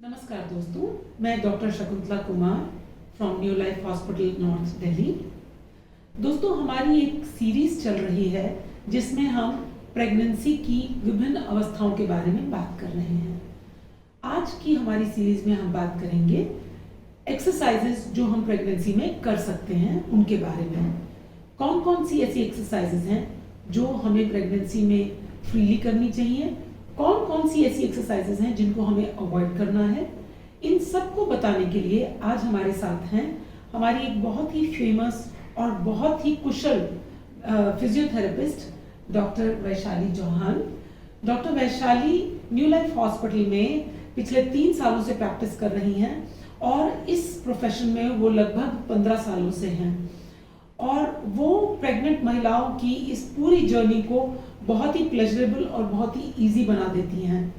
नमस्कार दोस्तों, मैं doctor Shakuntala Kumar from new life hospital north Delhi. दोस्तों, हमारी एक सीरीज चल रही है जिसमें हम प्रेगनेंसी की विभिन्न अवस्थाओं के बारे में बात कर रहे हैं। आज की हमारी सीरीज में हम बात करेंगे एक्सरसाइजेस जो हम प्रेगनेंसी में कर सकते हैं उनके बारे में। कौन कौन सी ऐसी एक्सरसाइजेस हैं जो हमें प्रेगनेंसी में फ्रीली करनी चाहिए, कौन कौन सी ऐसी एक्सरसाइजेस हैं जिनको हमें अवॉइड करना है। इन सबको बताने के लिए आज हमारे साथ हैं हमारी एक बहुत ही फेमस और बहुत ही कुशल physiotherapist doctor Vaishali Chauhan. Doctor Vaishali new life hospital में पिछले 3 सालों से प्रैक्टिस कर रही हैं और इस प्रोफेशन में वो लगभग 15 सालों से हैं और वो प्रेग्नेंट महिलाओं की इस पूरी जर्नी को बहुत ही प्लेजरेबल और बहुत ही इजी बना देती हैं।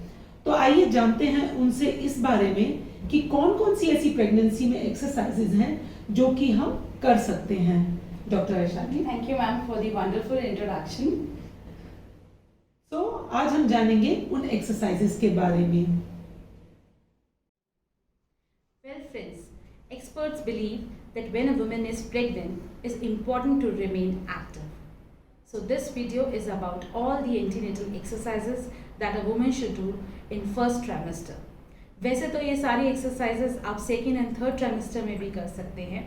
तो आइए जानते हैं उनसे इस बारे में कि कौन कौन सी ऐसी प्रेगनेंसी में एक्सरसाइजेज हैं जो कि हम कर सकते हैं। Doctor Vaishali, thank you ma'am for the wonderful introduction. तो आज हम जानेंगे उन एक्सरसाइजेज के बारे में। Well friends, experts believe that when a woman is pregnant, it's important to remain active. So this video is about all the antenatal exercises that a woman should do in first trimester. वैसे तो ये सारी exercises आप second and third trimester में भी कर सकते हैं,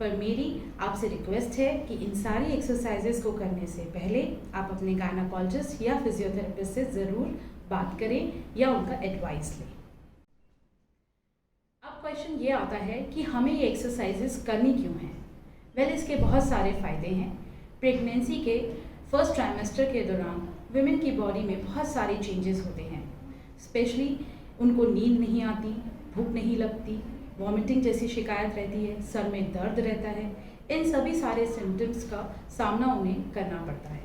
पर मेरी आपसे रिक्वेस्ट है कि इन सारी एक्सरसाइजेस को करने से पहले आप अपने गायनाकोलॉजिस्ट या फिजियोथेरेपिस्ट से ज़रूर बात करें या उनका एडवाइस लें। अब क्वेश्चन ये आता है कि हमें ये एक्सरसाइजेस करनी क्यों हैं। वेल, इसके बहुत सारे फ़ायदे हैं। प्रेगनेंसी के फर्स्ट ट्राइमेस्टर के दौरान वुमेन की बॉडी में बहुत सारे चेंजेस होते हैं। स्पेशली उनको नींद नहीं आती, भूख नहीं लगती, वॉमिटिंग जैसी शिकायत रहती है, सर में दर्द रहता है। इन सभी सारे सिम्टम्स का सामना उन्हें करना पड़ता है।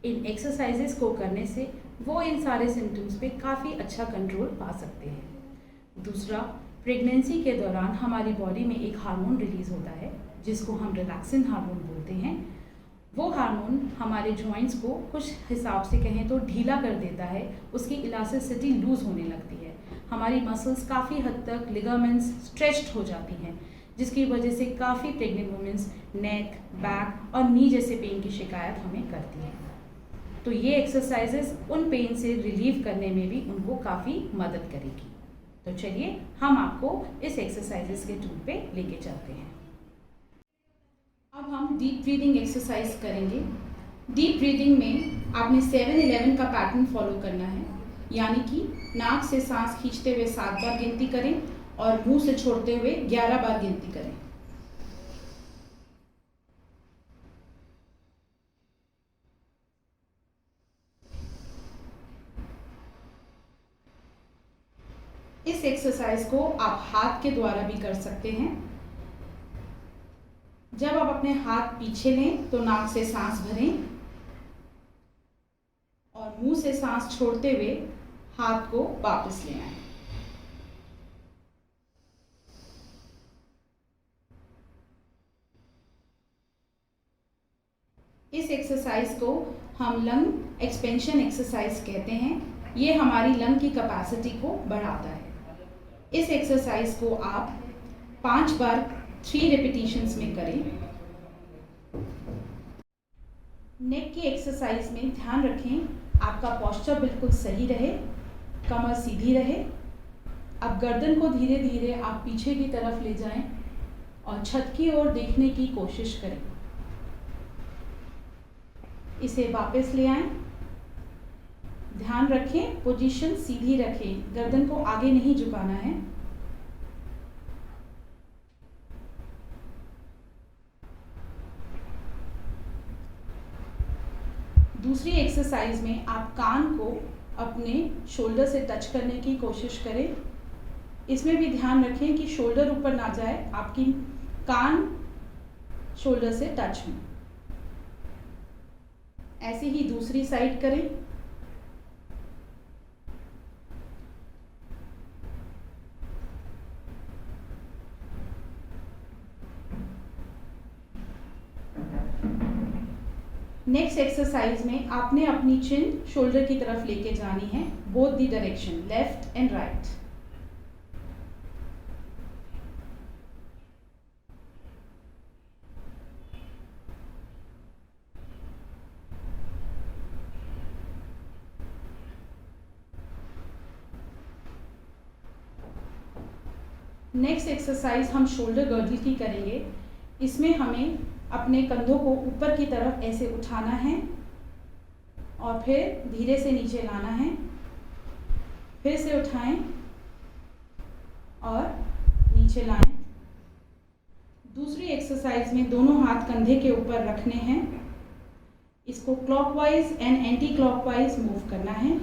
इन एक्सरसाइजेस को करने से वो इन सारे सिम्टम्स पे काफ़ी अच्छा कंट्रोल पा सकते हैं। दूसरा, प्रेगनेंसी के दौरान हमारी बॉडी में एक हार्मोन रिलीज़ होता है जिसको हम रिलैक्सिन हार्मोन बोलते हैं। वो हार्मोन हमारे जॉइंट्स को कुछ हिसाब से कहें तो ढीला कर देता है, उसकी इलास्टिसिटी लूज़ होने लगती है, हमारी मसल्स काफ़ी हद तक, लिगामेंट्स स्ट्रेच्ड हो जाती हैं, जिसकी वजह से काफ़ी प्रेग्नेंट वुमेन्स नेक, बैक और नी जैसे पेन की शिकायत हमें करती है। तो ये एक्सरसाइजेस उन पेन से रिलीव करने में भी उनको काफ़ी मदद करेगी। तो चलिए हम आपको इस एक्सरसाइजेस के टूल पे लेके चलते हैं। अब हम डीप ब्रीदिंग एक्सरसाइज करेंगे। डीप ब्रीदिंग में आपने 7-11 का पैटर्न फॉलो करना है, यानी कि नाक से सांस खींचते हुए 7 बार गिनती करें और मुंह से छोड़ते हुए 11 बार गिनती करें। इस एक्सरसाइज को आप हाथ के द्वारा भी कर सकते हैं। जब आप अपने हाथ पीछे लें तो नाक से सांस भरें और मुंह से सांस छोड़ते हुए हाथ को वापस ले आएं। इस एक्सरसाइज को हम लंग एक्सपेंशन एक्सरसाइज कहते हैं। ये हमारी लंग की कैपेसिटी को बढ़ाता है। इस एक्सरसाइज को आप 5 बार 3 रेपिटेशंस में करें। नेक की एक्सरसाइज में ध्यान रखें आपका पोस्चर बिल्कुल सही रहे, कमर सीधी रहे। अब गर्दन को धीरे धीरे आप पीछे की तरफ ले जाएं और छत की ओर देखने की कोशिश करें। इसे वापस ले आएं। ध्यान रखें पोजीशन सीधी रखें, गर्दन को आगे नहीं झुकाना है। दूसरी एक्सरसाइज में आप कान को अपने शोल्डर से टच करने की कोशिश करें। इसमें भी ध्यान रखें कि शोल्डर ऊपर ना जाए, आपकी कान शोल्डर से टच हो। ऐसे ही दूसरी साइड करें। नेक्स्ट एक्सरसाइज में आपने अपनी चिन शोल्डर की तरफ लेके जानी है, both the direction, left and right. Next exercise हम शोल्डर गर्डल की करेंगे। इसमें हमें अपने कंधों को ऊपर की तरफ ऐसे उठाना है और फिर धीरे से नीचे लाना है, फिर से उठाएं और नीचे लाएं। दूसरी एक्सरसाइज में दोनों हाथ कंधे के ऊपर रखने हैं, इसको clockwise and anti clockwise move करना है।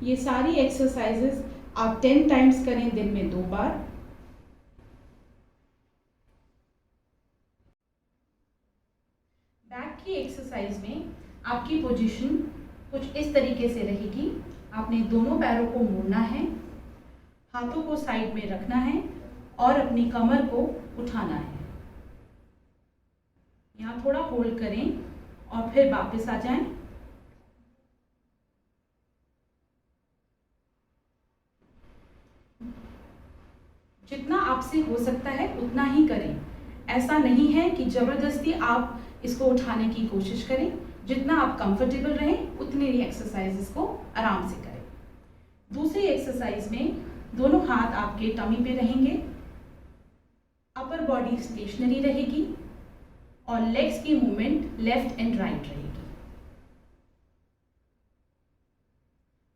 ये सारी एक्सरसाइजेस आप 10 टाइम्स करें, दिन में 2 बार। बैक की एक्सरसाइज में आपकी पोजीशन कुछ इस तरीके से रहेगी। आपने दोनों पैरों को मोड़ना है, हाथों को साइड में रखना है और अपनी कमर को उठाना है। यहाँ थोड़ा होल्ड करें और फिर वापस आ जाएं। जितना आपसे हो सकता है उतना ही करें। ऐसा नहीं है कि ज़बरदस्ती आप इसको उठाने की कोशिश करें। जितना आप कंफर्टेबल रहें उतने ही एक्सरसाइजेस को आराम से करें। दूसरी एक्सरसाइज में दोनों हाथ आपके टमी पे रहेंगे, अपर बॉडी स्टेशनरी रहेगी और लेग्स की मूवमेंट लेफ्ट एंड राइट रहेगी।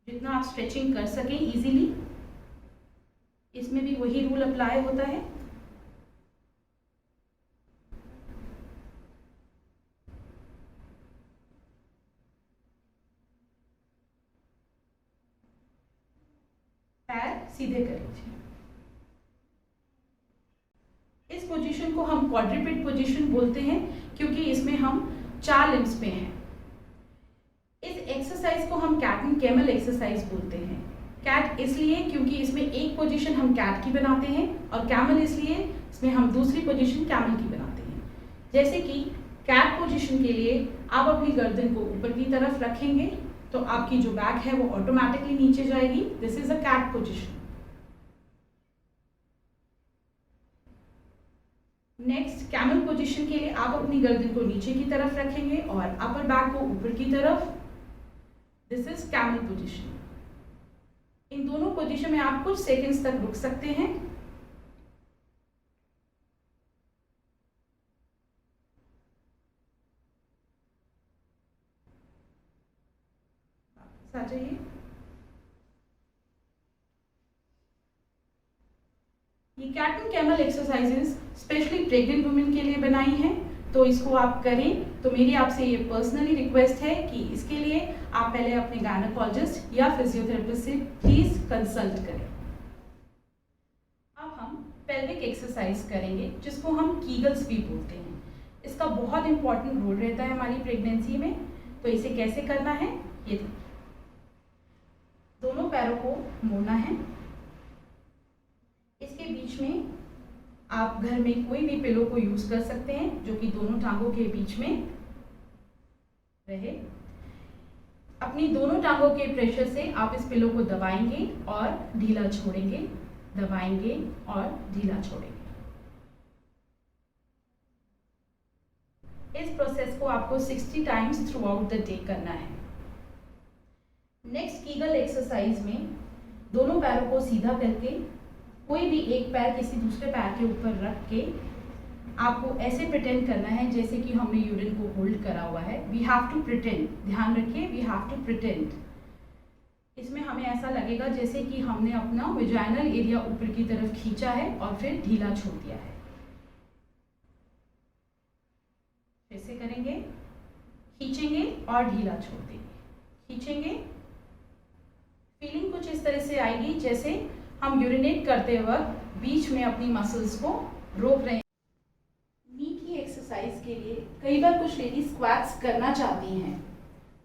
जितना आप स्ट्रेचिंग कर सकें इजीली, इसमें भी वही रूल अप्लाई होता है। पैर सीधे कर लीजिए। इस पोजीशन को हम क्वाड्रुपेड पोजीशन बोलते हैं क्योंकि इसमें हम 4 लिम्स पे हैं। इस एक्सरसाइज को हम कैट एंड कैमल एक्सरसाइज बोलते हैं। कैट इसलिए क्योंकि इसमें एक पोजीशन हम कैट की बनाते हैं और कैमल इसलिए इसमें हम दूसरी पोजीशन कैमल की बनाते हैं। जैसे कि कैट पोजीशन के लिए आप अपनी गर्दन को ऊपर की तरफ रखेंगे तो आपकी जो बैक है वो ऑटोमेटिकली नीचे जाएगी। This is a cat position. Next camel position के लिए आप अपनी गर्दन को नीचे की तरफ रखेंगे और अपर बैक को ऊपर की तरफ। This is camel position. इन दोनों पोजीशन में आप कुछ सेकंड्स तक रुक सकते हैं। वापस आ जाइए। ये cat and camel exercises specially pregnant women के लिए बनाई हैं, तो इसको आप करें। तो मेरी आपसे ये पर्सनली रिक्वेस्ट है कि इसके लिए आप पहले अपने गायनेकोलॉजिस्ट या फिजियोथेरेपिस्ट से प्लीज कंसल्ट करें। अब हम पेल्विक एक्सरसाइज करेंगे जिसको हम कीगल्स भी बोलते हैं। इसका बहुत इंपॉर्टेंट रोल रहता है हमारी प्रेगनेंसी में। तो इसे कैसे करना है, ये दोनों पैरों को मोड़ना है। इसके बीच में आप घर में कोई भी पिलो को यूज कर सकते हैं जो कि दोनों टांगों के बीच में रहे। अपनी दोनों टांगों के प्रेशर से आप इस पिलो को दबाएंगे और ढीला छोड़ेंगे, दबाएंगे और ढीला छोड़ेंगे। इस प्रोसेस को आपको 60 times through out the day करना है। नेक्स्ट कीगल एक्सरसाइज में दोनों पैरों को सीधा करके कोई भी एक पैर किसी दूसरे पैर के ऊपर रख के आपको ऐसे प्रिटेंड करना है जैसे कि हमने यूरिन को होल्ड करा हुआ है। वी हैव टू प्रिटेंड, ध्यान रखिए, वी हैव टू प्रिटेंड। इसमें हमें ऐसा लगेगा जैसे कि हमने अपना वेजाइनल एरिया ऊपर की तरफ खींचा है और फिर ढीला छोड़ दिया है। फिर से करेंगे, खींचेंगे और ढीला छोड़ देंगे, खींचेंगे। फीलिंग कुछ इस तरह से आएगी जैसे हम यूरिनेट करते वक्त बीच में अपनी मसल्स को रोक रहे हैं। नी की एक्सरसाइज के लिए कई बार कुछ लेडीज स्क्वाट्स करना चाहती हैं,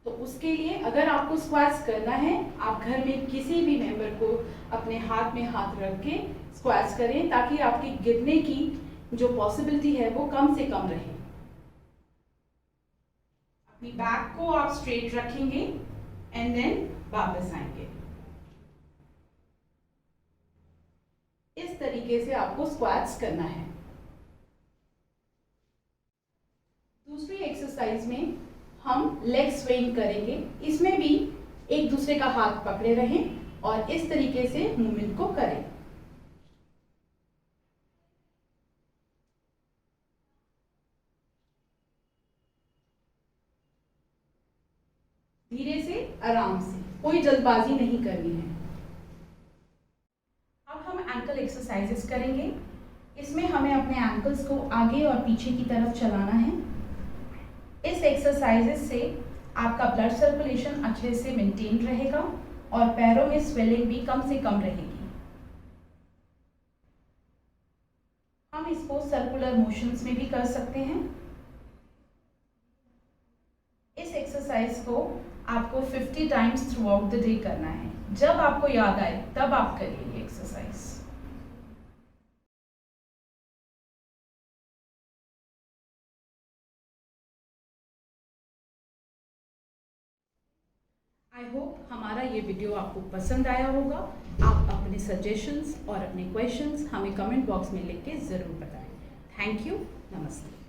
तो उसके लिए अगर आपको स्क्वाट्स करना है, आप घर में किसी भी मेंबर को अपने हाथ में हाथ रख के स्क्वाट्स करें ताकि आपकी गिरने की जो पॉसिबिलिटी है वो कम से कम रहे। अपनी बैक को आप स्ट्रेट रखेंगे एंड देन वापस आएंगे। इस तरीके से आपको स्क्वाट्स करना है। दूसरी एक्सरसाइज में हम लेग स्विंग करेंगे। इसमें भी एक दूसरे का हाथ पकड़े रहें और इस तरीके से मूवमेंट को करें। धीरे से, आराम से, कोई जल्दबाजी नहीं करनी है। अब हम एंकल एक्सरसाइजेस करेंगे। इसमें हमें अपने एंकल्स को आगे और पीछे की तरफ चलाना है। इस एक्सरसाइजेस से आपका ब्लड सर्कुलेशन अच्छे से मेंटेन रहेगा और पैरों में स्वेलिंग भी कम से कम रहेगी। हम इसको सर्कुलर मोशंस में भी कर सकते हैं। इस एक्सरसाइज को आपको 50 times through out the day करना है। जब आपको याद आए तब आप करिए ये एक्सरसाइज। आई होप हमारा ये वीडियो आपको पसंद आया होगा। आप अपने सजेशंस और अपने क्वेश्चंस हमें कमेंट बॉक्स में लिख के ज़रूर बताएं। Thank you. नमस्ते।